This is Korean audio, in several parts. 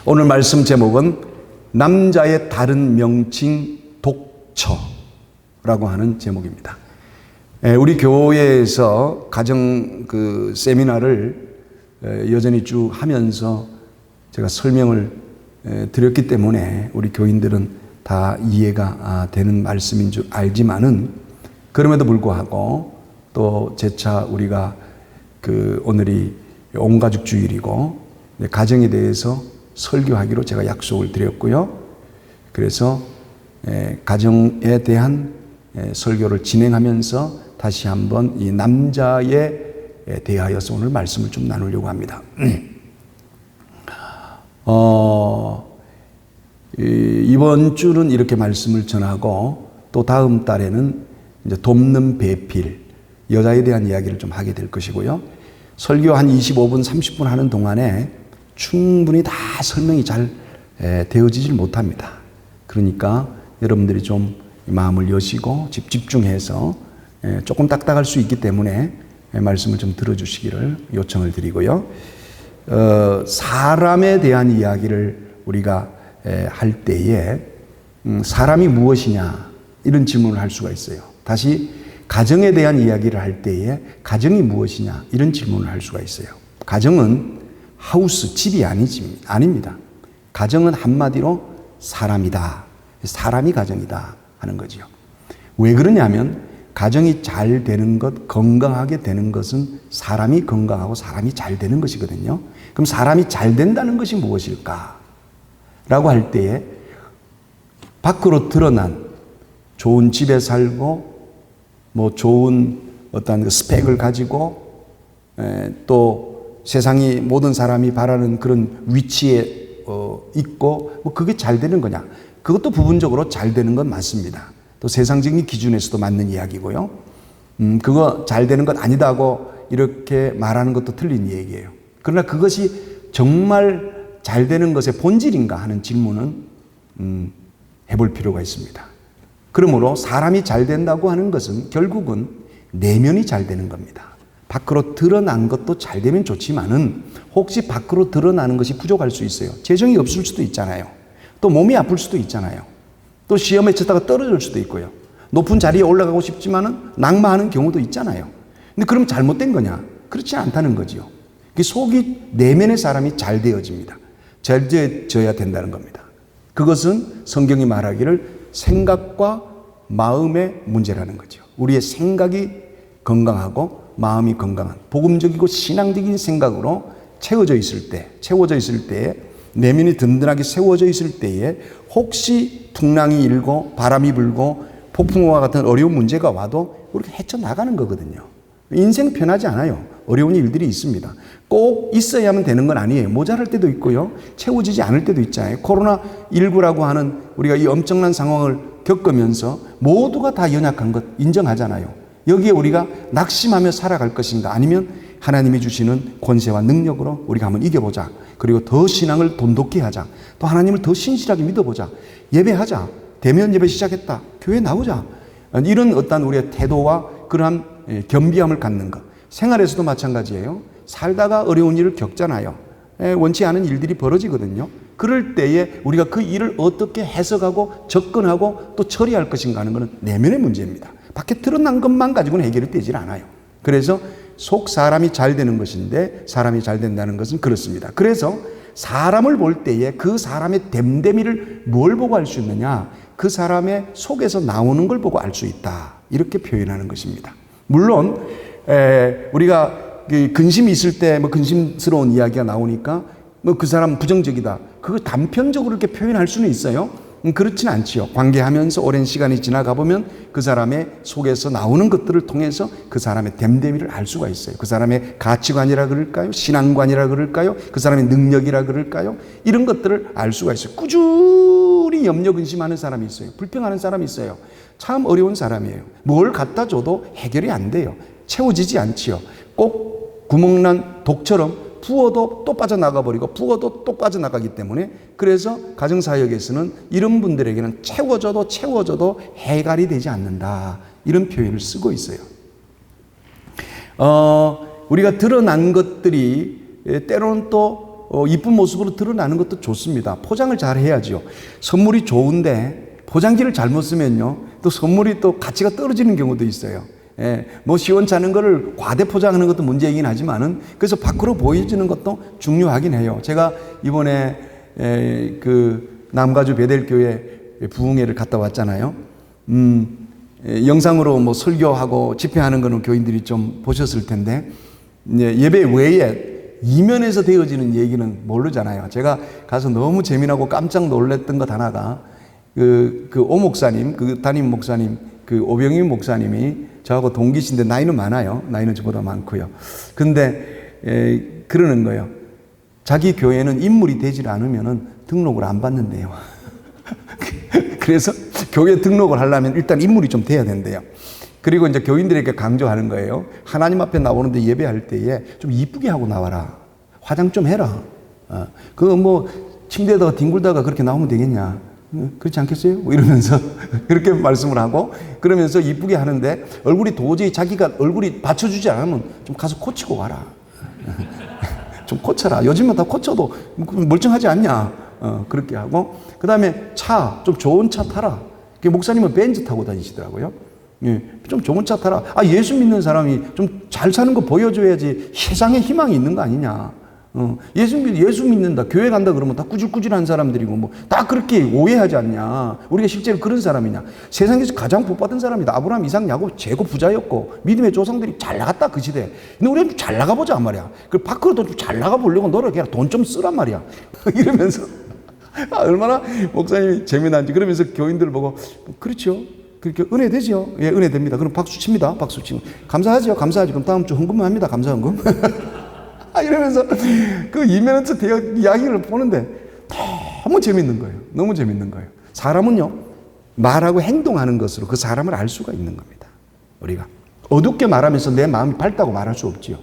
오늘 말씀 제목은 남자의 다른 명칭 독처라고 하는 제목입니다. 우리 교회에서 가정 세미나를 여전히 쭉 하면서 제가 설명을 드렸기 때문에 우리 교인들은 다 이해가 되는 말씀인 줄 알지만은, 그럼에도 불구하고 또 재차 우리가 오늘이 온가족 주일이고 가정에 대해서 설교하기로 제가 약속을 드렸고요. 그래서 가정에 대한 설교를 진행하면서 다시 한번 이 남자에 대하여서 오늘 말씀을 좀 나누려고 합니다. 이번 주는 이렇게 말씀을 전하고, 또 다음 달에는 이제 돕는 배필, 여자에 대한 이야기를 좀 하게 될 것이고요. 설교 한 25분, 30분 하는 동안에 충분히 다 설명이 잘 되어지질 못합니다. 그러니까 여러분들이 좀 마음을 여시고 집중해서, 조금 딱딱할 수 있기 때문에 말씀을 좀 들어주시기를 요청을 드리고요. 사람에 대한 이야기를 우리가 할 때에 사람이 무엇이냐 이런 질문을 할 수가 있어요. 다시 가정에 대한 이야기를 할 때에 가정이 무엇이냐 이런 질문을 할 수가 있어요. 가정은 하우스, 집이 아닙니다. 가정은 한마디로 사람이다. 사람이 가정이다 하는 거죠. 왜 그러냐면 가정이 잘 되는 것, 건강하게 되는 것은 사람이 건강하고 사람이 잘 되는 것이거든요. 그럼 사람이 잘 된다는 것이 무엇일까? 라고 할 때에 밖으로 드러난 좋은 집에 살고 좋은 어떤 스펙을 가지고 또 세상이 모든 사람이 바라는 그런 위치에 있고 그게 잘 되는 거냐? 그것도 부분적으로 잘 되는 건 맞습니다. 또 세상적인 기준에서도 맞는 이야기고요. 그거 잘 되는 것 아니다고 이렇게 말하는 것도 틀린 얘기예요. 그러나 그것이 정말 잘 되는 것의 본질인가 하는 질문은 해볼 필요가 있습니다. 그러므로 사람이 잘 된다고 하는 것은 결국은 내면이 잘 되는 겁니다. 밖으로 드러난 것도 잘 되면 좋지만은 혹시 밖으로 드러나는 것이 부족할 수 있어요. 재정이 없을 수도 있잖아요. 또 몸이 아플 수도 있잖아요. 또 시험에 치다가 떨어질 수도 있고요. 높은 자리에 올라가고 싶지만은 낙마하는 경우도 있잖아요. 근데 그럼 잘못된 거냐? 그렇지 않다는 거지요. 속이, 내면의 사람이 잘 되어집니다. 잘 되어져야 된다는 겁니다. 그것은 성경이 말하기를 생각과 마음의 문제라는 거죠. 우리의 생각이 건강하고 마음이 건강한 복음적이고 신앙적인 생각으로 채워져 있을 때에, 내면이 든든하게 세워져 있을 때에 혹시 풍랑이 일고 바람이 불고 폭풍우와 같은 어려운 문제가 와도 우리가 헤쳐나가는 거거든요. 인생 편하지 않아요. 어려운 일들이 있습니다. 꼭 있어야만 되는 건 아니에요. 모자랄 때도 있고요. 채워지지 않을 때도 있잖아요. 코로나19라고 하는 우리가 이 엄청난 상황을 겪으면서 모두가 다 연약한 것 인정하잖아요. 여기에 우리가 낙심하며 살아갈 것인가, 아니면 하나님이 주시는 권세와 능력으로 우리가 한번 이겨보자. 그리고 더 신앙을 돈독히 하자. 또 하나님을 더 신실하게 믿어보자. 예배하자. 대면 예배 시작했다. 교회 나오자. 이런 어떤 우리의 태도와 그러한 겸비함을 갖는 것. 생활에서도 마찬가지예요. 살다가 어려운 일을 겪잖아요. 원치 않은 일들이 벌어지거든요. 그럴 때에 우리가 그 일을 어떻게 해석하고 접근하고 또 처리할 것인가 하는 것은 내면의 문제입니다. 밖에 드러난 것만 가지고는 해결이 되질 않아요. 그래서 속 사람이 잘 되는 것인데, 사람이 잘 된다는 것은 그렇습니다. 그래서 사람을 볼 때에 그 사람의 됨됨이를 뭘 보고 알 수 있느냐? 그 사람의 속에서 나오는 걸 보고 알 수 있다. 이렇게 표현하는 것입니다. 물론 우리가 근심이 있을 때 근심스러운 이야기가 나오니까 그 사람 부정적이다. 그거 단편적으로 이렇게 표현할 수는 있어요. 그렇지는 않지요. 관계하면서 오랜 시간이 지나가 보면 그 사람의 속에서 나오는 것들을 통해서 그 사람의 됨됨이를 알 수가 있어요. 그 사람의 가치관이라 그럴까요? 신앙관이라 그럴까요? 그 사람의 능력이라 그럴까요? 이런 것들을 알 수가 있어요. 꾸준히 염려 근심하는 사람이 있어요. 불평하는 사람이 있어요. 참 어려운 사람이에요. 뭘 갖다 줘도 해결이 안 돼요. 채워지지 않지요. 꼭 구멍난 독처럼 부어도 또 빠져나가 버리고 부어도 또 빠져나가기 때문에, 그래서 가정사역에서는 이런 분들에게는 채워져도 해결이 되지 않는다, 이런 표현을 쓰고 있어요. 우리가 드러난 것들이 때로는 또 이쁜 모습으로 드러나는 것도 좋습니다. 포장을 잘 해야죠. 선물이 좋은데 포장지를 잘못 쓰면요, 또 선물이 또 가치가 떨어지는 경우도 있어요. 예, 뭐 시원찮은 거를 과대 포장하는 것도 문제이긴 하지만은, 그래서 밖으로 보여지는 것도 중요하긴 해요. 제가 이번에 그 남가주 베델교회 부흥회를 갔다 왔잖아요. 영상으로 뭐 설교하고 집회하는 거는 교인들이 좀 보셨을 텐데, 예배 외에 이면에서 되어지는 얘기는 모르잖아요. 제가 가서 너무 재미나고 깜짝 놀랐던 것 하나가, 그 오 목사님, 그 담임 목사님, 그 오병임 목사님이 저하고 동기신데 나이는 많아요. 나이는 저보다 많고요. 근데 그러는 거예요. 자기 교회는 인물이 되질 않으면 등록을 안 받는데요. 그래서 교회 등록을 하려면 일단 인물이 좀 돼야 된대요. 그리고 이제 교인들에게 강조하는 거예요. 하나님 앞에 나오는데 예배할 때에 좀 이쁘게 하고 나와라. 화장 좀 해라. 그거 뭐 침대에다가 뒹굴다가 그렇게 나오면 되겠냐. 그렇지 않겠어요? 뭐 이러면서 그렇게 말씀을 하고, 그러면서 이쁘게 하는데 얼굴이 도저히 자기가 얼굴이 받쳐주지 않으면 좀 가서 고치고 와라. 좀 고쳐라. 요즘은 다 고쳐도 멀쩡하지 않냐. 그렇게 하고, 그 다음에 차, 좀 좋은 차 타라. 목사님은 벤츠 타고 다니시더라고요. 예, 좀 좋은 차 타라. 예수 믿는 사람이 좀 잘 사는 거 보여줘야지 세상에 희망이 있는 거 아니냐. 예수 믿는다, 교회 간다 그러면 다 꾸질꾸질한 사람들이고 뭐 다 그렇게 오해하지 않냐. 우리가 실제로 그런 사람이냐. 세상에서 가장 복받은 사람이다. 아브라함, 이삭, 야곱 최고 부자였고 믿음의 조상들이 잘 나갔다 그 시대. 근데 우리는 좀 잘 나가보자 말이야. 그 밖으로 좀 잘 나가보려고 노력해라. 돈 좀 쓰란 말이야. 이러면서 얼마나 목사님이 재미난지. 그러면서 교인들 보고 그렇죠. 그렇게 은혜 되죠? 예, 은혜 됩니다. 그럼 박수 칩니다. 박수 치고 감사하죠. 감사하죠. 그럼 다음 주 헌금만 합니다. 감사 헌금. 이러면서 그 이면에서 이야기를 보는데 너무 재밌는 거예요. 너무 재밌는 거예요. 사람은요, 말하고 행동하는 것으로 그 사람을 알 수가 있는 겁니다. 우리가 어둡게 말하면서 내 마음이 밝다고 말할 수 없지요.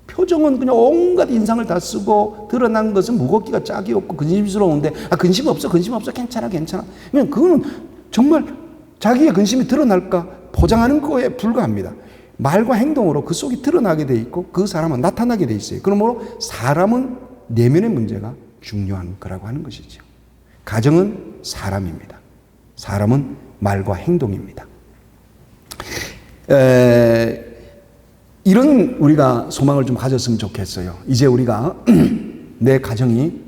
표정은 그냥 온갖 인상을 다 쓰고 드러난 것은 무겁기가 짝이 없고 근심스러운데, 근심 없어, 근심 없어, 괜찮아, 괜찮아. 그냥 그거는 정말 자기의 근심이 드러날까 포장하는 거에 불과합니다. 말과 행동으로 그 속이 드러나게 돼 있고 그 사람은 나타나게 돼 있어요. 그러므로 사람은 내면의 문제가 중요한 거라고 하는 것이죠. 가정은 사람입니다. 사람은 말과 행동입니다. 이런 우리가 소망을 좀 가졌으면 좋겠어요. 이제 우리가 내 가정이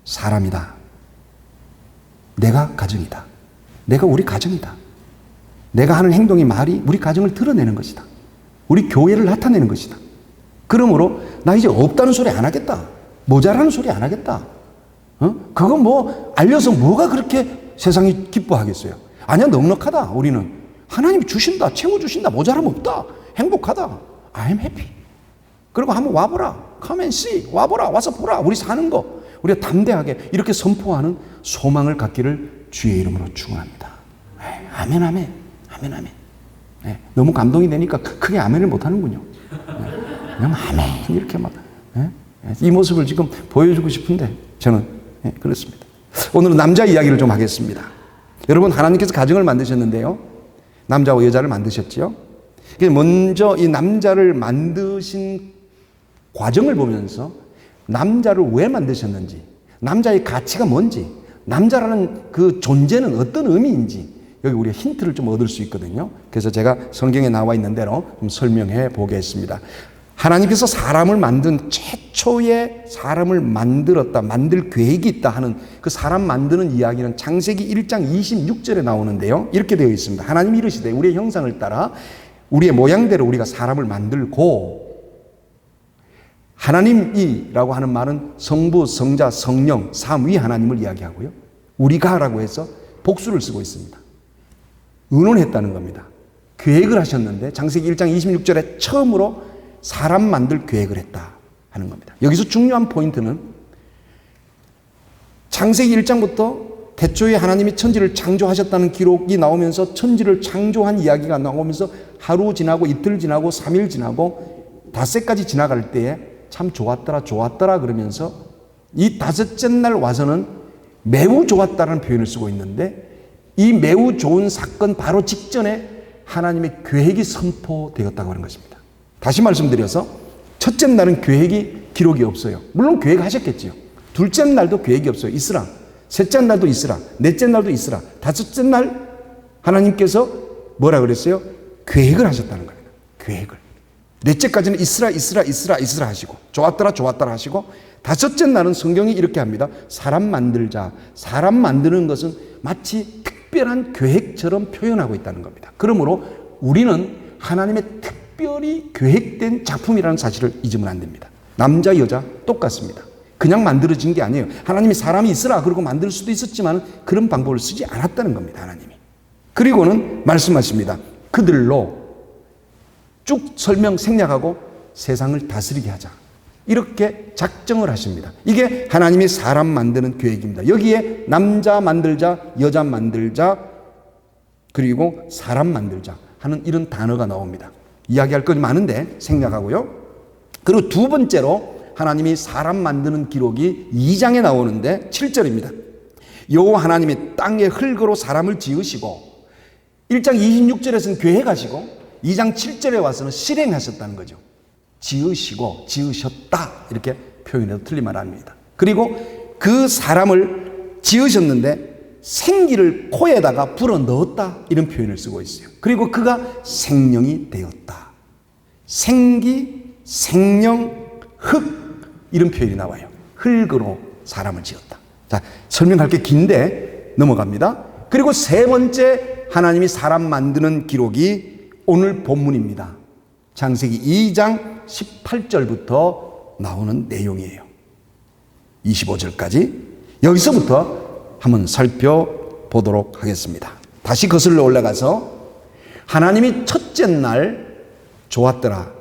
사람이다. 내가 가정이다. 내가 우리 가정이다. 내가 하는 행동이, 말이 우리 가정을 드러내는 것이다. 우리 교회를 나타내는 것이다. 그러므로 나 이제 없다는 소리 안 하겠다. 모자라는 소리 안 하겠다. 그거 뭐 알려서 뭐가 그렇게 세상이 기뻐하겠어요. 아니야, 넉넉하다. 우리는 하나님이 주신다, 채워주신다, 모자람 없다, 행복하다. I'm happy. 그리고 한번 와보라. Come and see. 와보라. 와서 보라. 우리 사는 거. 우리가 담대하게 이렇게 선포하는 소망을 갖기를 주의 이름으로 축원합니다. 아멘, 아멘. 아멘, 아멘. 네, 너무 감동이 되니까 크게 아멘을 못 하는군요. 네, 그냥 아멘 이렇게 막 이 모습을 지금 보여주고 싶은데 저는 그렇습니다. 오늘은 남자 이야기를 좀 하겠습니다. 여러분, 하나님께서 가정을 만드셨는데요, 남자와 여자를 만드셨지요. 먼저 이 남자를 만드신 과정을 보면서 남자를 왜 만드셨는지, 남자의 가치가 뭔지, 남자라는 그 존재는 어떤 의미인지 여기 우리가 힌트를 좀 얻을 수 있거든요. 그래서 제가 성경에 나와 있는 대로 좀 설명해 보겠습니다. 하나님께서 사람을 만든 최초의 사람을 만들었다, 만들 계획이 있다 하는 그 사람 만드는 이야기는 창세기 1장 26절에 나오는데요. 이렇게 되어 있습니다. 하나님이 이르시되 우리의 형상을 따라 우리의 모양대로 우리가 사람을 만들고, 하나님이라고 하는 말은 성부, 성자, 성령, 삼위 하나님을 이야기하고요. 우리가라고 해서 복수를 쓰고 있습니다. 의논했다는 겁니다. 계획을 하셨는데 창세기 1장 26절에 처음으로 사람 만들 계획을 했다 하는 겁니다. 여기서 중요한 포인트는 창세기 1장부터 태초에 하나님이 천지를 창조하셨다는 기록이 나오면서 천지를 창조한 이야기가 나오면서 하루 지나고 이틀 지나고 3일 지나고 닷새까지 지나갈 때에 참 좋았더라 좋았더라 그러면서 이 다섯째 날 와서는 매우 좋았다라는 표현을 쓰고 있는데, 이 매우 좋은 사건 바로 직전에 하나님의 계획이 선포되었다고 하는 것입니다. 다시 말씀드려서 첫째 날은 계획이 기록이 없어요. 물론 계획하셨겠지요. 둘째 날도 계획이 없어요. 있으라. 셋째 날도 있으라. 넷째 날도 있으라. 다섯째 날 하나님께서 뭐라 그랬어요? 계획을 하셨다는 겁니다. 계획을. 넷째까지는 있으라 하시고, 좋았더라 하시고, 다섯째 날은 성경이 이렇게 합니다. 사람 만들자. 사람 만드는 것은 마치 특별한 계획처럼 표현하고 있다는 겁니다. 그러므로 우리는 하나님의 특별히 계획된 작품이라는 사실을 잊으면 안 됩니다. 남자, 여자 똑같습니다. 그냥 만들어진 게 아니에요. 하나님이 사람이 있으라 그러고 만들 수도 있었지만 그런 방법을 쓰지 않았다는 겁니다. 하나님이. 그리고는 말씀하십니다. 그들로 쭉 생략하고 세상을 다스리게 하자. 이렇게 작정을 하십니다. 이게 하나님이 사람 만드는 계획입니다. 여기에 남자 만들자, 여자 만들자, 그리고 사람 만들자 하는 이런 단어가 나옵니다. 이야기할 것이 많은데 생략하고요. 그리고 두 번째로 하나님이 사람 만드는 기록이 2장에 나오는데 7절입니다. 여호와 하나님이 땅의 흙으로 사람을 지으시고 1장 26절에서는 계획하시고 2장 7절에 와서는 실행하셨다는 거죠. 지으시고 지으셨다 이렇게 표현해도 틀린 말 아닙니다. 그리고 그 사람을 지으셨는데 생기를 코에다가 불어 넣었다 이런 표현을 쓰고 있어요. 그리고 그가 생명이 되었다. 생기, 생명, 흙 이런 표현이 나와요. 흙으로 사람을 지었다. 자, 설명할 게 긴데 넘어갑니다. 그리고 세 번째 하나님이 사람 만드는 기록이 오늘 본문입니다. 창세기 2장 18절부터 나오는 내용이에요. 25절까지 여기서부터 한번 살펴보도록 하겠습니다. 다시 거슬러 올라가서 하나님이 첫째 날 좋았더라,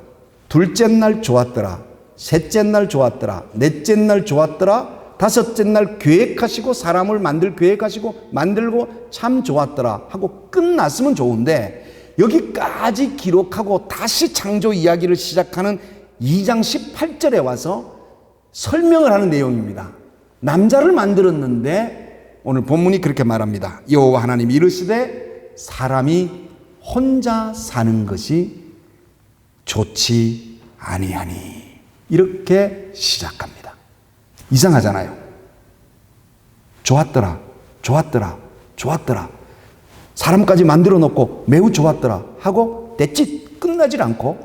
둘째 날 좋았더라, 셋째 날 좋았더라, 넷째 날 좋았더라, 다섯째 날 계획하시고 사람을 계획하시고 만들고 참 좋았더라 하고 끝났으면 좋은데 여기까지 기록하고 다시 창조 이야기를 시작하는 2장 18절에 와서 설명을 하는 내용입니다. 남자를 만들었는데 오늘 본문이 그렇게 말합니다. 여호와 하나님이 이르시되 사람이 혼자 사는 것이 좋지 아니하니 이렇게 시작합니다. 이상하잖아요. 좋았더라, 좋았더라, 좋았더라. 사람까지 만들어 놓고 매우 좋았더라 하고 떼짓 끝나질 않고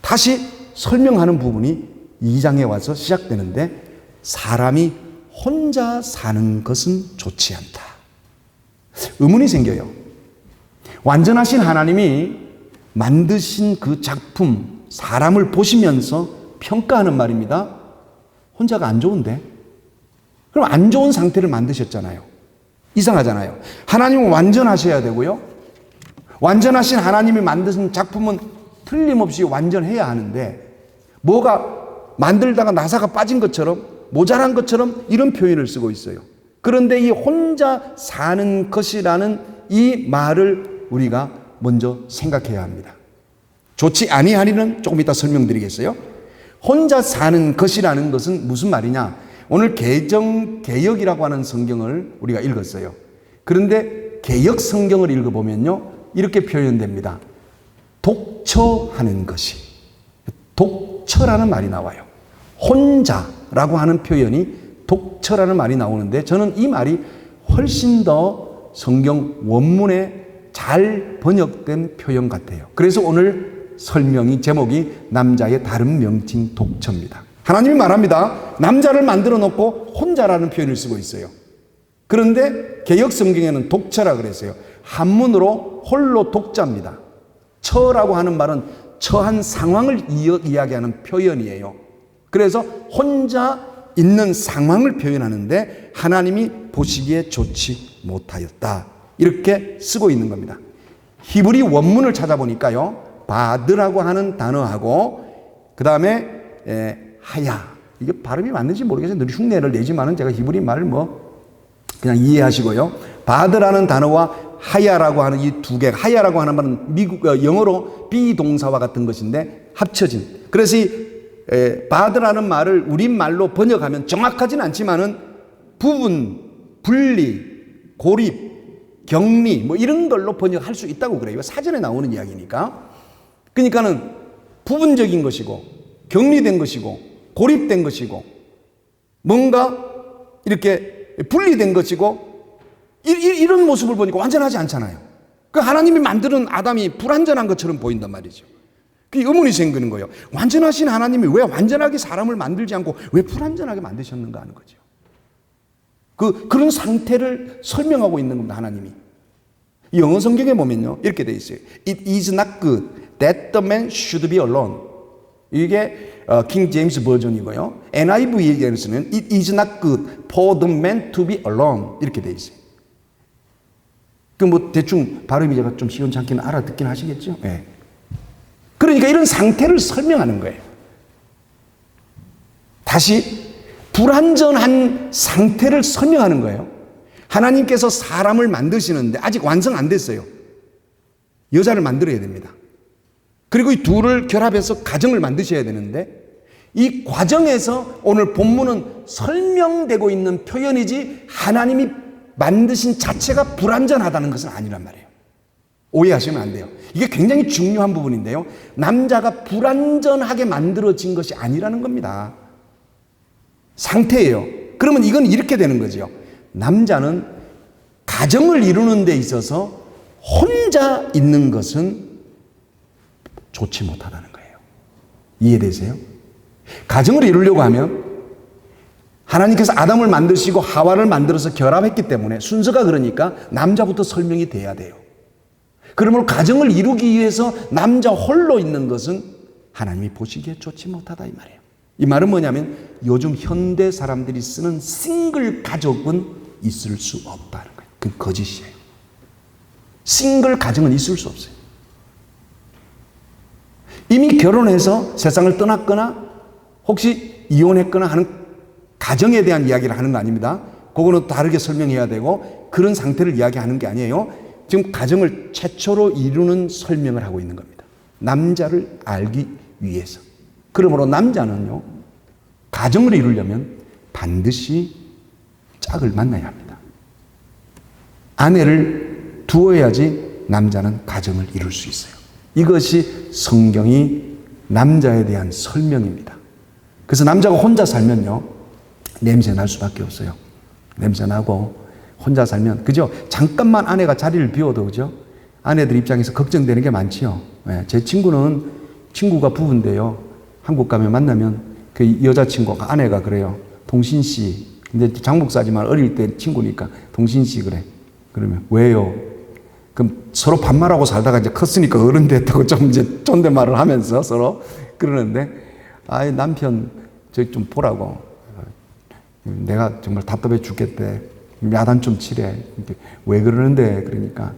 다시 설명하는 부분이 2장에 와서 시작되는데 사람이 혼자 사는 것은 좋지 않다. 의문이 생겨요. 완전하신 하나님이 만드신 그 작품, 사람을 보시면서 평가하는 말입니다. 혼자가 안 좋은데? 그럼 안 좋은 상태를 만드셨잖아요. 이상하잖아요. 하나님은 완전하셔야 되고요. 완전하신 하나님이 만드신 작품은 틀림없이 완전해야 하는데 뭐가 만들다가 나사가 빠진 것처럼 모자란 것처럼 이런 표현을 쓰고 있어요. 그런데 이 혼자 사는 것이라는 이 말을 우리가 먼저 생각해야 합니다. 좋지 아니하리는 조금 이따 설명드리겠어요. 혼자 사는 것이라는 것은 무슨 말이냐? 오늘 개역이라고 하는 성경을 우리가 읽었어요. 그런데 개역 성경을 읽어보면요 이렇게 표현됩니다. 독처하는 것이. 독처라는 말이 나와요. 혼자라고 하는 표현이 독처라는 말이 나오는데 저는 이 말이 훨씬 더 성경 원문에 잘 번역된 표현 같아요. 그래서 오늘 설명이 제목이 남자의 다른 명칭 독처입니다. 하나님이 말합니다. 남자를 만들어 놓고 혼자라는 표현을 쓰고 있어요. 그런데 개역 성경에는 독처라 그랬어요. 한문으로 홀로 독자입니다. 처라고 하는 말은 처한 상황을 이야기하는 표현이에요. 그래서 혼자 있는 상황을 표현하는데 하나님이 보시기에 좋지 못하였다. 이렇게 쓰고 있는 겁니다. 히브리 원문을 찾아보니까요. 바드라고 하는 단어하고 그 다음에 하야. 이게 발음이 맞는지 모르겠어요. 늘 흉내를 내지만은 제가 히브리 말을 그냥 이해하시고요. 바드라는 단어와 하야라고 하는 이 두 개, 하야라고 하는 말은 영어로 비동사와 같은 것인데 합쳐진. 그래서 이 바드라는 말을 우리말로 번역하면 정확하진 않지만은 부분, 분리, 고립, 격리 이런 걸로 번역할 수 있다고 그래요. 사전에 나오는 이야기니까. 그러니까는 부분적인 것이고 격리된 것이고 고립된 것이고 뭔가 이렇게 분리된 것이고 이런 모습을 보니까 완전하지 않잖아요. 그 하나님이 만드는 아담이 불완전한 것처럼 보인단 말이죠. 그 의문이 생기는 거예요. 완전하신 하나님이 왜 완전하게 사람을 만들지 않고 왜 불완전하게 만드셨는가 하는 거죠. 그런 상태를 설명하고 있는 겁니다, 하나님이. 영어 성경에 보면요, 이렇게 돼 있어요. It is not good that the man should be alone. 이게 킹 제임스 버전이고요. NIV에서는 It is not good for the man to be alone. 이렇게 돼 있어요. 그 뭐 대충 발음이 제가 좀 시원찮기는 알아듣긴 하시겠죠? 네. 그러니까 이런 상태를 설명하는 거예요. 다시 불완전한 상태를 설명하는 거예요. 하나님께서 사람을 만드시는데 아직 완성 안 됐어요. 여자를 만들어야 됩니다. 그리고 이 둘을 결합해서 가정을 만드셔야 되는데 이 과정에서 오늘 본문은 설명되고 있는 표현이지 하나님이 만드신 자체가 불완전하다는 것은 아니란 말이에요. 오해하시면 안 돼요. 이게 굉장히 중요한 부분인데요. 남자가 불완전하게 만들어진 것이 아니라는 겁니다. 상태예요. 그러면 이건 이렇게 되는 거죠. 남자는 가정을 이루는 데 있어서 혼자 있는 것은 좋지 못하다는 거예요. 이해되세요? 가정을 이루려고 하면 하나님께서 아담을 만드시고 하와를 만들어서 결합했기 때문에 순서가 그러니까 남자부터 설명이 돼야 돼요. 그러므로 가정을 이루기 위해서 남자 홀로 있는 것은 하나님이 보시기에 좋지 못하다 이 말이에요. 이 말은 뭐냐면 요즘 현대 사람들이 쓰는 싱글 가족은 있을 수 없다는 거예요. 그건 거짓이에요. 싱글 가정은 있을 수 없어요. 이미 결혼해서 세상을 떠났거나 혹시 이혼했거나 하는 가정에 대한 이야기를 하는 거 아닙니다. 그거는 다르게 설명해야 되고 그런 상태를 이야기하는 게 아니에요. 지금 가정을 최초로 이루는 설명을 하고 있는 겁니다. 남자를 알기 위해서. 그러므로 남자는요, 가정을 이루려면 반드시 짝을 만나야 합니다. 아내를 두어야지 남자는 가정을 이룰 수 있어요. 이것이 성경이 남자에 대한 설명입니다. 그래서 남자가 혼자 살면요, 냄새 날 수밖에 없어요. 냄새 나고 혼자 살면, 그죠? 잠깐만 아내가 자리를 비워도, 그죠? 아내들 입장에서 걱정되는 게 많지요. 네, 제 친구가 부부인데요. 한국 가면 만나면 그 여자친구가 아내가 그래요. 동신 씨. 근데 장목사지만 어릴 때 친구니까 동신 씨 그래. 그러면 왜요? 그럼 서로 반말하고 살다가 이제 컸으니까 어른 됐다고 좀 이제 존댓말을 하면서 서로 그러는데, 아이 남편 저기 좀 보라고. 내가 정말 답답해 죽겠대. 야단 좀 치래. 왜 그러는데? 그러니까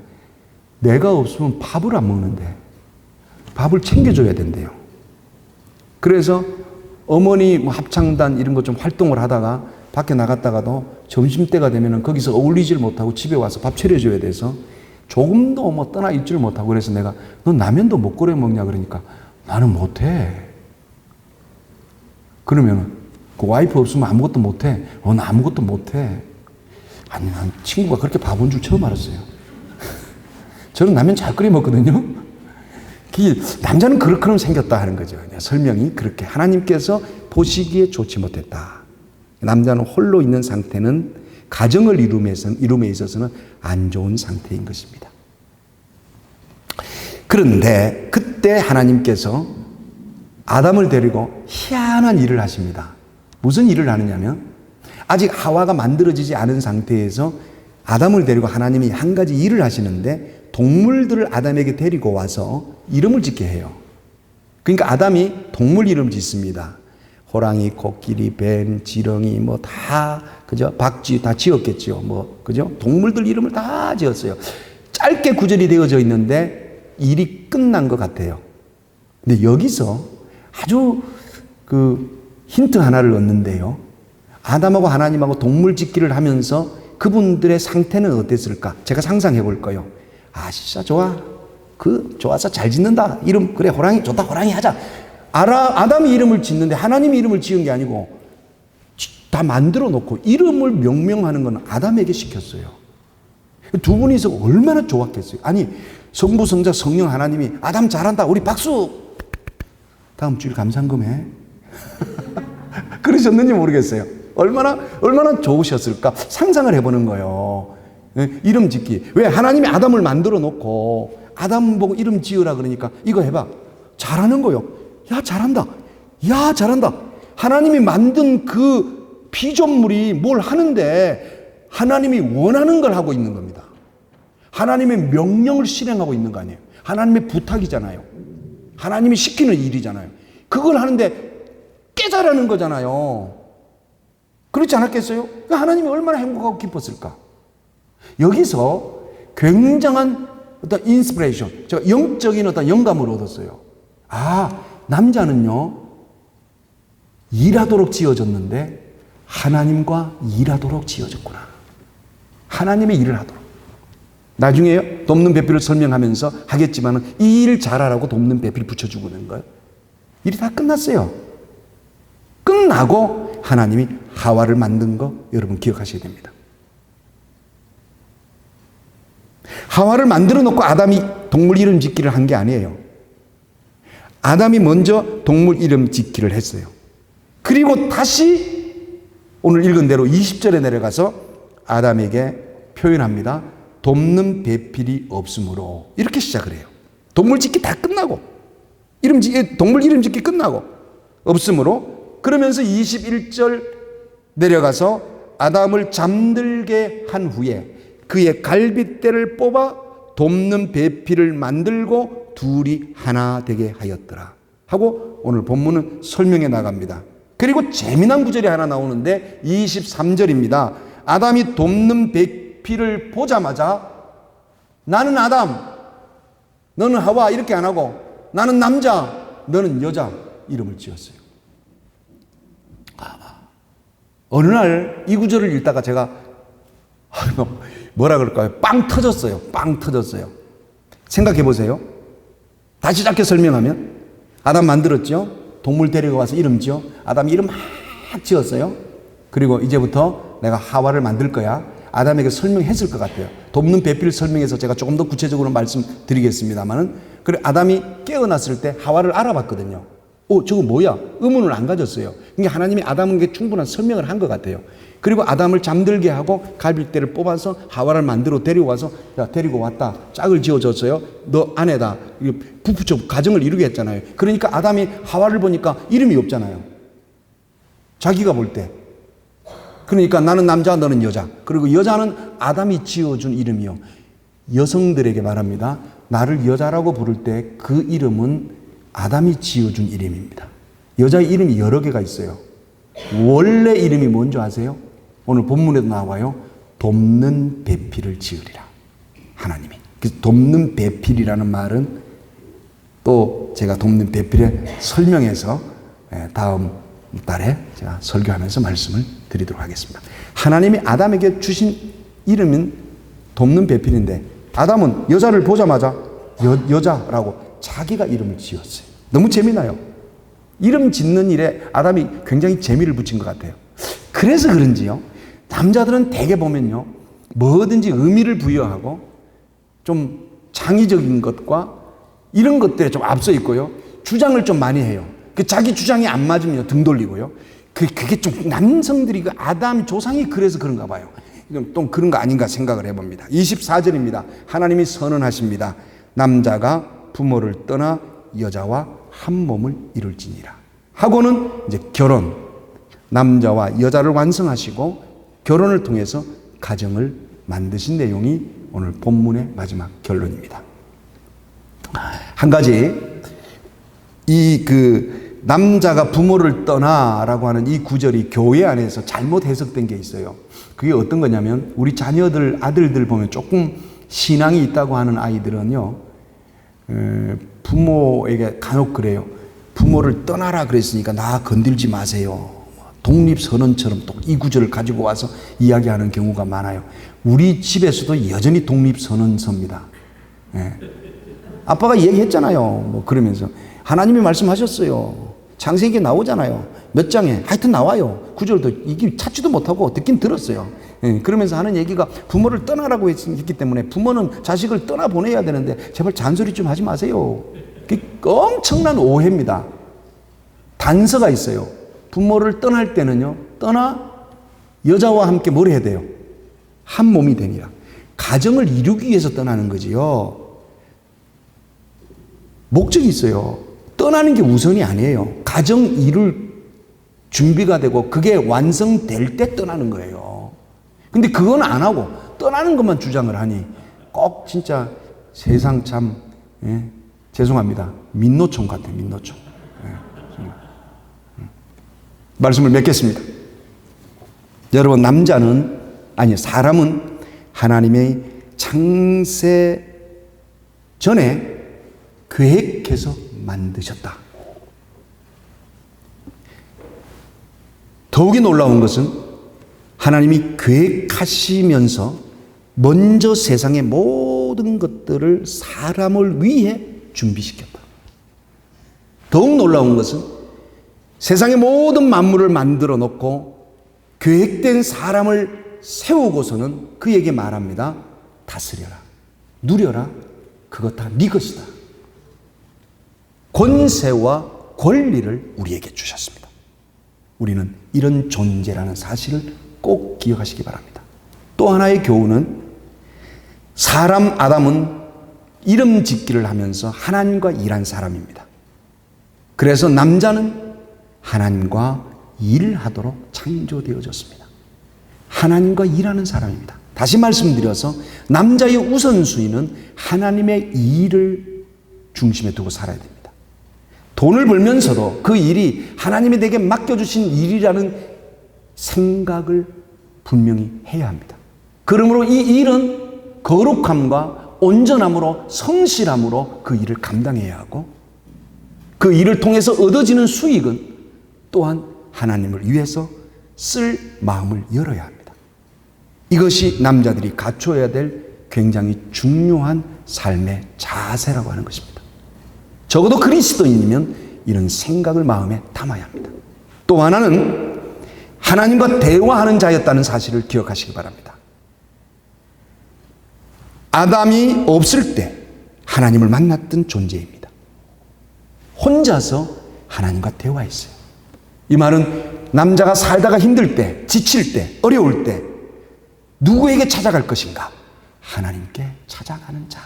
내가 없으면 밥을 안 먹는데 밥을 챙겨줘야 된대요. 그래서 어머니 뭐 합창단 이런 거 좀 활동을 하다가 밖에 나갔다가도 점심때가 되면은 거기서 어울리질 못하고 집에 와서 밥 차려줘야 돼서 조금도 뭐 떠나 있지를 못하고, 그래서 내가 너 라면도 못 끓여 먹냐 그러니까 나는 못해. 그러면은 그 와이프 없으면 아무것도 못해. 나 아무것도 못해. 아니, 난 친구가 그렇게 바본 줄 처음 알았어요. 저는 라면 잘 끓여 먹거든요. 남자는 그렇게 생겼다 하는 거죠. 설명이 그렇게 하나님께서 보시기에 좋지 못했다. 남자는 홀로 있는 상태는 가정을 이룸에 있어서는 안 좋은 상태인 것입니다. 그런데 그때 하나님께서 아담을 데리고 희한한 일을 하십니다. 무슨 일을 하느냐면 아직 하와가 만들어지지 않은 상태에서 아담을 데리고 하나님이 한 가지 일을 하시는데 동물들을 아담에게 데리고 와서 이름을 짓게 해요. 그러니까 아담이 동물 이름 짓습니다. 호랑이, 코끼리, 뱀, 지렁이 뭐 다 그죠? 박쥐 다 지었겠죠. 뭐 그죠? 동물들 이름을 다 지었어요. 짧게 구절이 되어져 있는데 일이 끝난 것 같아요. 근데 여기서 아주 힌트 하나를 얻는데요. 아담하고 하나님하고 동물 짓기를 하면서 그분들의 상태는 어땠을까? 제가 상상해 볼 거예요. 아, 진짜 좋아. 좋아서 잘 짓는다. 이름, 그래, 호랑이, 좋다, 호랑이 하자. 아담이 이름을 짓는데 하나님이 이름을 지은 게 아니고 다 만들어 놓고 이름을 명명하는 건 아담에게 시켰어요. 두 분이서 얼마나 좋았겠어요. 아니, 성부, 성자, 성령 하나님이 아담 잘한다. 우리 박수! 다음 주일 감상금 해. 그러셨는지 모르겠어요. 얼마나 좋으셨을까 상상을 해보는 거예요. 이름 짓기. 왜 하나님이 아담을 만들어 놓고 아담 보고 이름 지으라 그러니까 이거 해봐. 잘하는 거요. 야, 잘한다. 야, 잘한다. 하나님이 만든 그 피조물이 뭘 하는데 하나님이 원하는 걸 하고 있는 겁니다. 하나님의 명령을 실행하고 있는 거 아니에요. 하나님의 부탁이잖아요. 하나님이 시키는 일이잖아요. 그걸 하는데 깨자라는 거잖아요. 그렇지 않았겠어요? 하나님이 얼마나 행복하고 기뻤을까? 여기서 굉장한 어떤 인스피레이션, 제가 영적인 어떤 영감을 얻었어요. 아, 남자는요, 일하도록 지어졌는데 하나님과 일하도록 지어졌구나. 하나님의 일을 하도록. 나중에요, 돕는 배필을 설명하면서 하겠지만 이 일 잘하라고 돕는 배필 붙여주고 있는 거예요. 일이 다 끝났어요. 끝나고 하나님이 하와를 만든 거 여러분 기억하셔야 됩니다. 하와를 만들어 놓고 아담이 동물 이름 짓기를 한 게 아니에요. 아담이 먼저 동물 이름 짓기를 했어요. 그리고 다시 오늘 읽은 대로 20절에 내려가서 아담에게 표현합니다. 돕는 배필이 없으므로 이렇게 시작을 해요. 동물 짓기 다 끝나고 동물 이름 짓기 끝나고 없으므로 그러면서 21절 내려가서 아담을 잠들게 한 후에 그의 갈빗대를 뽑아 돕는 배필을 만들고 둘이 하나 되게 하였더라 하고 오늘 본문은 설명해 나갑니다. 그리고 재미난 구절이 하나 나오는데 23절입니다. 아담이 돕는 배필을 보자마자 나는 아담, 너는 하와 이렇게 안 하고 나는 남자, 너는 여자 이름을 지었어요. 어느 날 이 구절을 읽다가 제가 뭐라 그럴까요? 빵 터졌어요. 빵 터졌어요. 생각해 보세요. 다시 짧게 설명하면 아담 만들었죠. 동물 데리고 와서 이름 지어. 아담 이름 막 지었어요. 그리고 이제부터 내가 하와를 만들 거야. 아담에게 설명했을 것 같아요. 돕는 배필을 설명해서 제가 조금 더 구체적으로 말씀드리겠습니다만은 그래 아담이 깨어났을 때 하와를 알아봤거든요. 저거 뭐야? 의문을 안 가졌어요. 그러니까 하나님이 아담에게 충분한 설명을 한 것 같아요. 그리고 아담을 잠들게 하고 갈빗대를 뽑아서 하와를 만들어 데려와서 야, 데리고 왔다. 짝을 지어줬어요. 너 아내다. 부부적 가정을 이루게 했잖아요. 그러니까 아담이 하와를 보니까 이름이 없잖아요. 자기가 볼 때. 그러니까 나는 남자, 너는 여자. 그리고 여자는 아담이 지어준 이름이요. 여성들에게 말합니다. 나를 여자라고 부를 때 그 이름은 아담이 지어준 이름입니다. 여자의 이름이 여러 개가 있어요. 원래 이름이 뭔지 아세요? 오늘 본문에도 나와요. 돕는 배필을 지으리라. 하나님이. 그래서 돕는 배필이라는 말은 또 제가 돕는 배필에 설명해서 다음 달에 제가 설교하면서 말씀을 드리도록 하겠습니다. 하나님이 아담에게 주신 이름은 돕는 배필인데 아담은 여자를 보자마자 여자라고 자기가 이름을 지었어요. 너무 재미나요. 이름 짓는 일에 아담이 굉장히 재미를 붙인 것 같아요. 그래서 그런지요. 남자들은 대개 보면요. 뭐든지 의미를 부여하고 좀 창의적인 것과 이런 것들에 좀 앞서 있고요. 주장을 좀 많이 해요. 자기 주장이 안 맞으면 등 돌리고요. 그게 좀 남성들이 그 아담 조상이 그래서 그런가 봐요. 또 그런 거 아닌가 생각을 해봅니다. 24절입니다. 하나님이 선언하십니다. 남자가 부모를 떠나 여자와 한 몸을 이룰지니라. 하고는 이제 결혼, 남자와 여자를 완성하시고 결혼을 통해서 가정을 만드신 내용이 오늘 본문의 마지막 결론입니다. 한 가지 남자가 부모를 떠나라고 하는 이 구절이 교회 안에서 잘못 해석된 게 있어요. 그게 어떤 거냐면 우리 자녀들 아들들 보면 조금 신앙이 있다고 하는 아이들은요. 부모에게 간혹 그래요. 부모를 떠나라 그랬으니까 나 건들지 마세요. 독립선언처럼 또 이 구절을 가지고 와서 이야기하는 경우가 많아요. 우리 집에서도 여전히 독립선언서입니다. 예. 아빠가 얘기했잖아요. 뭐 그러면서 하나님이 말씀하셨어요. 창세기에 나오잖아요. 몇 장에 하여튼 나와요. 구절도 이게 찾지도 못하고 듣긴 들었어요. 예. 그러면서 하는 얘기가 부모를 떠나라고 했기 때문에 부모는 자식을 떠나보내야 되는데 제발 잔소리 좀 하지 마세요. 그게 엄청난 오해입니다. 단서가 있어요. 부모를 떠날 때는요, 떠나 여자와 함께 뭘 해야 돼요? 한 몸이 되니라. 가정을 이루기 위해서 떠나는 거지요. 목적이 있어요. 떠나는 게 우선이 아니에요. 가정 이룰 준비가 되고 그게 완성될 때 떠나는 거예요. 근데 그건 안 하고 떠나는 것만 주장을 하니 꼭 진짜 세상 참, 예, 죄송합니다. 민노총 같아요. 민노총. 예, 정말. 말씀을 맺겠습니다. 여러분, 사람은 하나님의 창세 전에 계획해서 만드셨다. 더욱이 놀라운 것은 하나님이 계획하시면서 먼저 세상의 모든 것들을 사람을 위해 준비시켰다. 더욱 놀라운 것은 세상의 모든 만물을 만들어 놓고 계획된 사람을 세우고서는 그에게 말합니다. 다스려라. 누려라. 그것 다 네 것이다. 권세와 권리를 우리에게 주셨습니다. 우리는 이런 존재라는 사실을 꼭 기억하시기 바랍니다. 또 하나의 교훈은 사람 아담은 이름 짓기를 하면서 하나님과 일한 사람입니다. 그래서 남자는 하나님과 일하도록 창조되어졌습니다. 하나님과 일하는 사람입니다. 다시 말씀드려서 남자의 우선순위는 하나님의 일을 중심에 두고 살아야 됩니다. 돈을 벌면서도 그 일이 하나님이 내게 맡겨주신 일이라는 생각을 분명히 해야 합니다. 그러므로 이 일은 거룩함과 온전함으로 성실함으로 그 일을 감당해야 하고 그 일을 통해서 얻어지는 수익은 또한 하나님을 위해서 쓸 마음을 열어야 합니다. 이것이 남자들이 갖춰야 될 굉장히 중요한 삶의 자세라고 하는 것입니다. 적어도 그리스도인이면 이런 생각을 마음에 담아야 합니다. 또 하나는 하나님과 대화하는 자였다는 사실을 기억하시기 바랍니다. 아담이 없을 때 하나님을 만났던 존재입니다. 혼자서 하나님과 대화했어요. 이 말은 남자가 살다가 힘들 때, 지칠 때, 어려울 때 누구에게 찾아갈 것인가? 하나님께 찾아가는 자.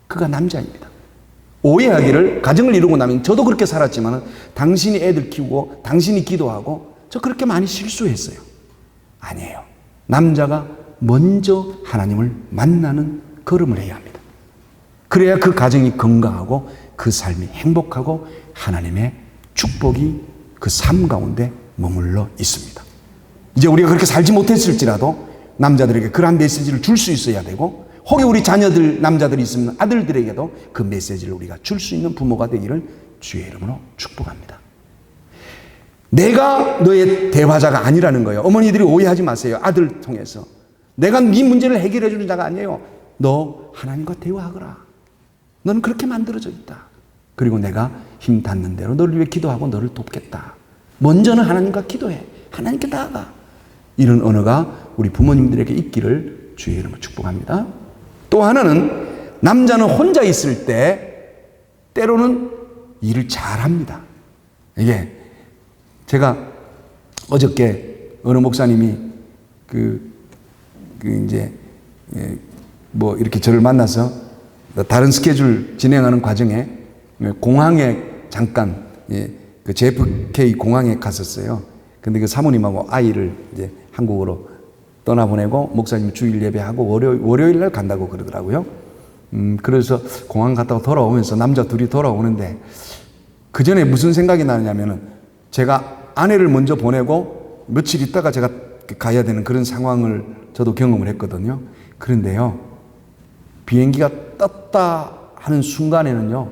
그가 남자입니다. 오해하기를 가정을 이루고 나면 저도 그렇게 살았지만 당신이 애들 키우고 당신이 기도하고 저 그렇게 많이 실수했어요. 아니에요. 남자가 먼저 하나님을 만나는 걸음을 해야 합니다. 그래야 그 가정이 건강하고 그 삶이 행복하고 하나님의 축복이 그 삶 가운데 머물러 있습니다. 이제 우리가 그렇게 살지 못했을지라도 남자들에게 그러한 메시지를 줄 수 있어야 되고 혹시 우리 자녀들, 남자들이 있으면 아들들에게도 그 메시지를 우리가 줄 수 있는 부모가 되기를 주의 이름으로 축복합니다. 내가 너의 대화자가 아니라는 거예요. 어머니들이 오해하지 마세요. 아들 통해서. 내가 네 문제를 해결해 주는 자가 아니에요. 너 하나님과 대화하거라. 너는 그렇게 만들어져 있다. 그리고 내가 힘 닿는 대로 너를 위해 기도하고 너를 돕겠다. 먼저는 하나님과 기도해. 하나님께 나아가. 이런 언어가 우리 부모님들에게 있기를 주의 이름으로 축복합니다. 또 하나는 남자는 혼자 있을 때 때로는 일을 잘합니다. 이게 제가 어저께 어느 목사님이 이제 뭐 이렇게 저를 만나서 다른 스케줄 진행하는 과정에 공항에 잠깐 그 JFK 공항에 갔었어요. 근데 그 사모님하고 아이를 이제 한국으로 떠나보내고 목사님 주일 예배하고 월요일 날 간다고 그러더라고요. 그래서 공항 갔다가 돌아오면서 남자 둘이 돌아오는데 그 전에 무슨 생각이 나느냐면은 제가 아내를 먼저 보내고 며칠 있다가 제가 가야 되는 그런 상황을 저도 경험을 했거든요. 그런데요, 비행기가 떴다 하는 순간에는요,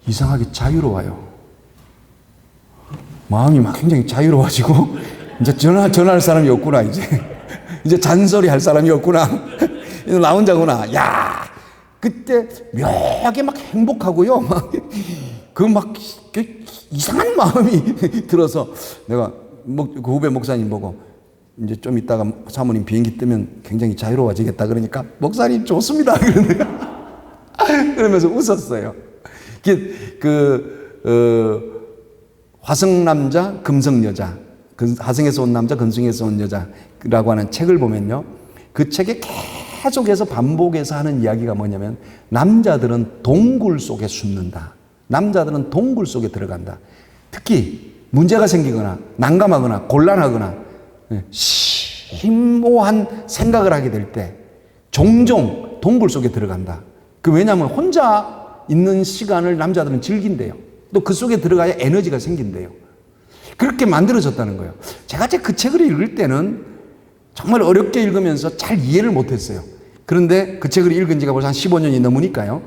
이상하게 자유로워요. 마음이 막 굉장히 자유로워지고, 이제 전화할 사람이 없구나, 이제 잔소리 할 사람이 없구나. 이제 나 혼자구나. 야, 그때 묘하게 막 행복하고요. 이상한 마음이 들어서 내가 그 후배 목사님 보고 이제 좀 있다가 사모님 비행기 뜨면 굉장히 자유로워지겠다 그러니까 목사님 좋습니다. 그러면서 웃었어요. 화성 남자, 금성 여자 하승에서 온 남자, 근승에서 온 여자라고 하는 책을 보면요. 그 책에 계속해서 반복해서 하는 이야기가 뭐냐면 남자들은 동굴 속에 숨는다. 남자들은 동굴 속에 들어간다. 특히 문제가 생기거나 난감하거나 곤란하거나 심오한 생각을 하게 될 때 종종 동굴 속에 들어간다. 왜냐하면 혼자 있는 시간을 남자들은 즐긴대요. 또 그 속에 들어가야 에너지가 생긴대요. 그렇게 만들어졌다는 거예요. 제가 그 책을 읽을 때는 정말 어렵게 읽으면서 잘 이해를 못했어요. 그런데 그 책을 읽은 지가 벌써 한 15년이 넘으니까요.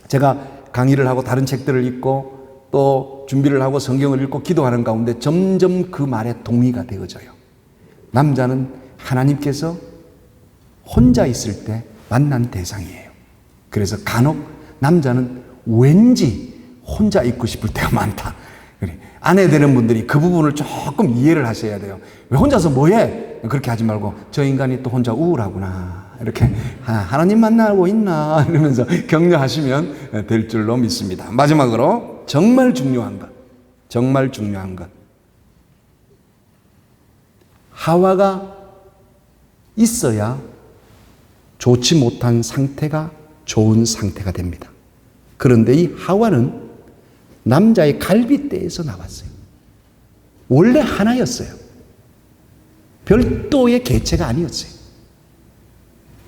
제가 강의를 하고 다른 책들을 읽고 또 준비를 하고 성경을 읽고 기도하는 가운데 점점 그 말에 동의가 되어져요. 남자는 하나님께서 혼자 있을 때 만난 대상이에요. 그래서 간혹 남자는 왠지 혼자 있고 싶을 때가 많다. 아내 되는 분들이 그 부분을 조금 이해를 하셔야 돼요. 왜 혼자서 뭐해? 그렇게 하지 말고 저 인간이 또 혼자 우울하구나. 이렇게 하나님 만나고 있나 이러면서 격려하시면 될 줄로 믿습니다. 마지막으로 정말 중요한 것. 하와가 있어야 좋지 못한 상태가 좋은 상태가 됩니다. 그런데 이 하와는 남자의 갈빗대에서 나왔어요. 원래 하나였어요. 별도의 개체가 아니었어요.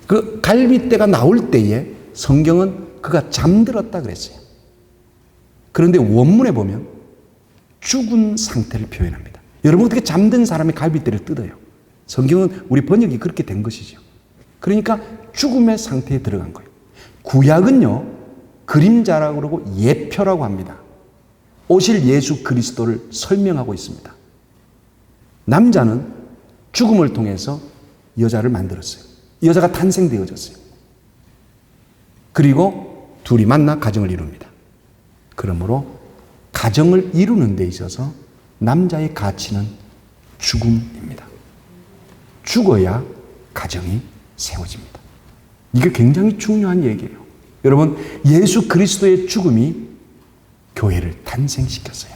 그 갈빗대가 나올 때에 성경은 그가 잠들었다 그랬어요. 그런데 원문에 보면 죽은 상태를 표현합니다. 여러분 어떻게 잠든 사람의 갈빗대를 뜯어요? 성경은 우리 번역이 그렇게 된 것이죠. 그러니까 죽음의 상태에 들어간 거예요. 구약은요, 그림자라고 그러고 예표라고 합니다. 오실 예수 그리스도를 설명하고 있습니다. 남자는 죽음을 통해서 여자를 만들었어요. 여자가 탄생되어졌어요. 그리고 둘이 만나 가정을 이룹니다. 그러므로 가정을 이루는 데 있어서 남자의 가치는 죽음입니다. 죽어야 가정이 세워집니다. 이게 굉장히 중요한 얘기예요. 여러분, 예수 그리스도의 죽음이 교회를 탄생시켰어요.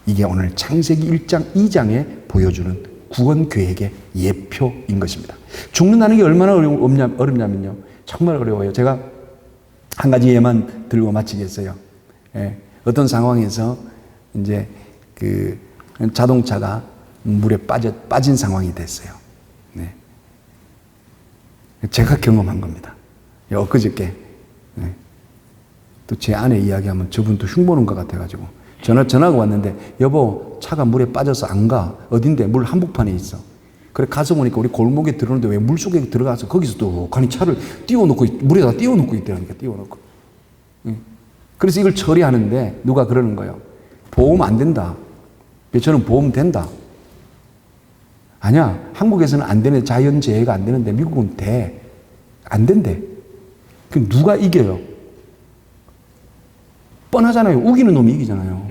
이게 오늘 창세기 1장, 2장에 보여주는 구원 계획의 예표인 것입니다. 죽는다는 게 얼마나 어렵냐면요. 정말 어려워요. 제가 한 가지 예만 들고 마치겠어요. 어떤 상황에서 이제 그 자동차가 물에 빠진 상황이 됐어요. 네. 제가 경험한 겁니다. 엊그저께 또 제 아내 이야기하면 저분도 흉보는 것 같아가지고 전화가 왔는데 여보 차가 물에 빠져서 안 가. 어딘데? 물 한복판에 있어. 그래 가서 보니까 우리 골목에 들어오는데 왜 물속에 들어가서 거기서 또 간이 차를 띄워놓고 물에다 띄워놓고 있더라니까. 띄워놓고. 그래서 이걸 처리하는데 누가 그러는 거예요. 보험 안 된다. 저는 보험 된다. 아니야. 한국에서는 안 되는데 자연재해가 안 되는데 미국은 돼. 안 된대. 그럼 누가 이겨요? 뻔하잖아요. 우기는 놈이 이기잖아요.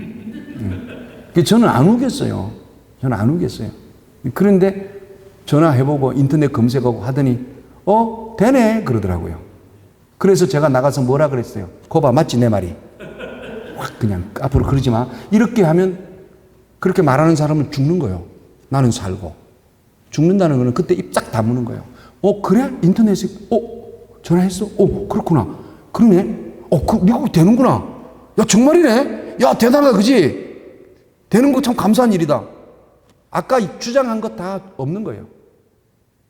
저는 안 우겠어요. 그런데 전화해보고 인터넷 검색하고 하더니 되네 그러더라고요. 그래서 제가 나가서 뭐라 그랬어요? 거봐 맞지 내 말이? 확 그냥 앞으로 그러지 마. 이렇게 하면 그렇게 말하는 사람은 죽는 거예요. 나는 살고. 죽는다는 거는 그때 입 딱 다무는 거예요. 그래? 인터넷에 전화했어? 그렇구나. 그러네? 미국 되는구나. 야, 정말이네? 야, 대단하다, 그지? 되는 거 참 감사한 일이다. 아까 주장한 것 다 없는 거예요.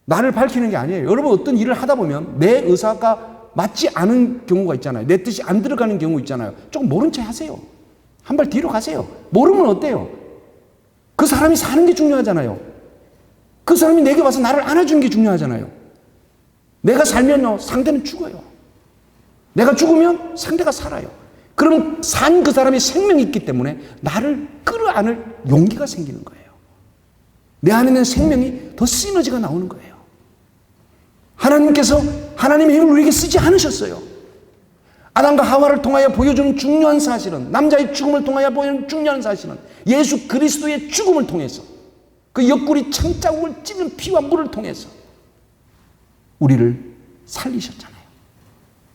나를 밝히는 게 아니에요. 여러분, 어떤 일을 하다 보면 내 의사가 맞지 않은 경우가 있잖아요. 내 뜻이 안 들어가는 경우 있잖아요. 조금 모른 체 하세요. 한 발 뒤로 가세요. 모르면 어때요? 그 사람이 사는 게 중요하잖아요. 그 사람이 내게 와서 나를 안아주는 게 중요하잖아요. 내가 살면요, 상대는 죽어요. 내가 죽으면 상대가 살아요. 그럼 산 그 사람이 생명이 있기 때문에 나를 끌어안을 용기가 생기는 거예요. 내 안에 있는 생명이 더 시너지가 나오는 거예요. 하나님께서 하나님의 힘을 우리에게 쓰지 않으셨어요. 아담과 하와를 통하여 보여주는 중요한 사실은, 남자의 죽음을 통하여 보여주는 중요한 사실은 예수 그리스도의 죽음을 통해서, 그 옆구리 창자국을 찢는 피와 물을 통해서 우리를 살리셨잖아요.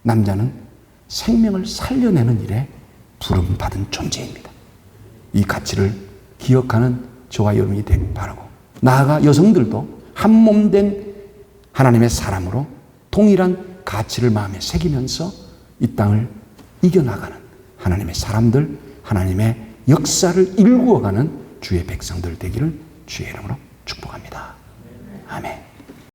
남자는 생명을 살려내는 일에 부름받은 존재입니다. 이 가치를 기억하는 저와 여러분이 되길 바라고, 나아가 여성들도 한 몸 된 하나님의 사람으로 동일한 가치를 마음에 새기면서 이 땅을 이겨나가는 하나님의 사람들, 하나님의 역사를 일구어가는 주의 백성들 되기를 주의 이름으로 축복합니다. 아멘.